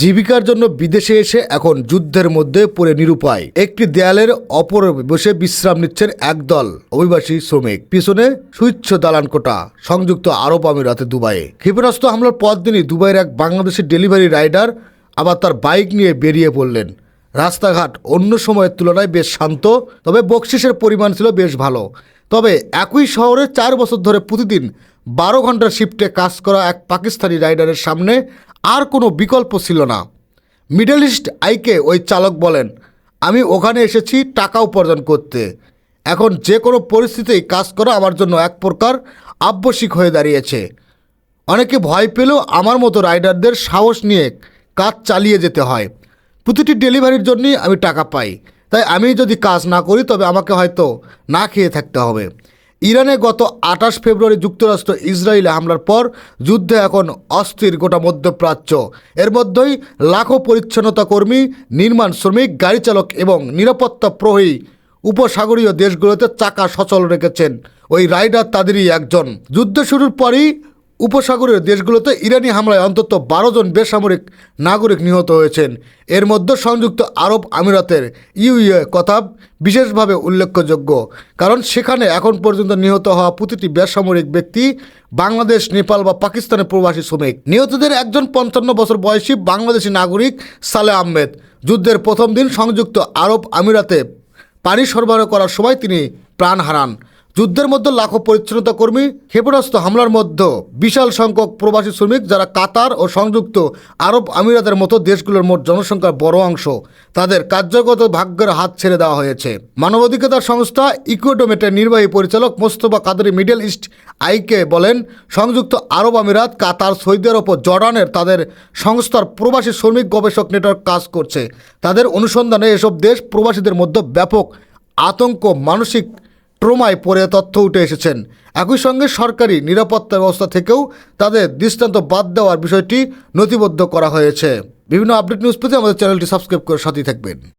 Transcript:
জীবিকার জন্য বিদেশে এসে এখন যুদ্ধের মধ্যে পড়ে নিরুপায় একটি দেয়ালের অপর বসে বিশ্রাম নিচ্ছেন একদল অভিবাসী শ্রমিক। পিছনে সুইচ্ছ দালান কোটা সংযুক্ত আরব আমিরাতে দুবাইয়ে। ক্ষেপণাস্ত্র হামলার পরদিনই দুবাইয়ের এক বাংলাদেশি ডেলিভারি রাইডার আবার তার বাইক নিয়ে বেরিয়ে পড়লেন। রাস্তাঘাট অন্য সময়ের তুলনায় বেশ শান্ত, তবে বকশিসের পরিমাণ ছিল বেশ ভালো। তবে একই শহরে 4 বছর ধরে প্রতিদিন 12 ঘন্টার শিফটে কাজ করা এক পাকিস্তানি রাইডারের সামনে আর কোনো বিকল্প ছিল না। মিডল ইস্ট আইকে ওই চালক বলেন, আমি ওখানে এসেছি টাকা উপার্জন করতে। এখন যে কোনো পরিস্থিতিতেই কাজ করা আমার জন্য এক প্রকার আবশ্যিক হয়ে দাঁড়িয়েছে। অনেকে ভয় পেলেও আমার মতো রাইডারদের সাহস নিয়ে কাজ চালিয়ে যেতে হয়। প্রতিটি ডেলিভারির জন্যই আমি টাকা পাই, তাই আমি যদি কাজ না করি তবে আমাকে হয়তো না খেয়ে থাকতে হবে। ইরানে গত 28 ফেব্রুয়ারি যুক্তরাষ্ট্র ইসরায়েলে হামলার পর যুদ্ধে এখন অস্থির গোটা মধ্যপ্রাচ্য। এর মধ্যেই লাখো পরিচ্ছন্নতা কর্মী, নির্মাণ শ্রমিক, গাড়ি চালক এবং নিরাপত্তা প্রহরী উপসাগরীয় দেশগুলোতে চাকা সচল রেখেছেন। ওই রাইডার তাদেরই একজন। যুদ্ধ শুরুর পরই উপসাগরীয় দেশগুলোতে ইরানি হামলায় অন্তত 12 জন বেসামরিক নাগরিক নিহত হয়েছেন। এর মধ্যে সংযুক্ত আরব আমিরাতের ইউএই কথা বিশেষভাবে উল্লেখযোগ্য, কারণ সেখানে এখন পর্যন্ত নিহত হওয়া প্রতিটি বেসামরিক ব্যক্তি বাংলাদেশ, নেপাল বা পাকিস্তানের প্রবাসী শ্রমিক। নিহতদের একজন 55 বছর বয়সী বাংলাদেশি নাগরিক সালেহ আহমেদ। যুদ্ধের প্রথম দিন সংযুক্ত আরব আমিরাতে পানি সরবরাহ করার সময় তিনি প্রাণ হারান। যুদ্ধের মধ্যে লাখো পরিচ্ছন্নতা কর্মী, ক্ষেপণাস্ত্র হামলার মধ্যে বিশাল সংখ্যক প্রবাসী শ্রমিক, যারা কাতার ও সংযুক্ত আরব আমিরাতের মতো দেশগুলোর মোট জনসংখ্যার বড় অংশ, তাদের কার্যগত ভাগ্যের হাত ছেড়ে দেওয়া হয়েছে। মানবাধিকার সংস্থা ইকুয়েডোমেটের নির্বাহী পরিচালক মোস্তফা কাদরি মিডল ইস্ট আইকে বলেন, সংযুক্ত আরব আমিরাত, কাতার, সৌদি আরব ও জর্ডানের তাদের সংস্থার প্রবাসী শ্রমিক গবেষক নেটওয়ার্ক কাজ করছে। তাদের অনুসন্ধানে এসব দেশ প্রবাসীদের মধ্যে ব্যাপক আতঙ্ক, মানসিক ট্রমায় পড়ে তথ্য উঠে এসেছেন। একই সঙ্গে সরকারি নিরাপত্তা ব্যবস্থা থেকেও তাদের দৃষ্টান্ত বাদ দেওয়ার বিষয়টি নথিবদ্ধ করা হয়েছে। বিভিন্ন আপডেট নিউজ পেতে আমাদের চ্যানেলটি সাবস্ক্রাইব করে সাথেই থাকবেন।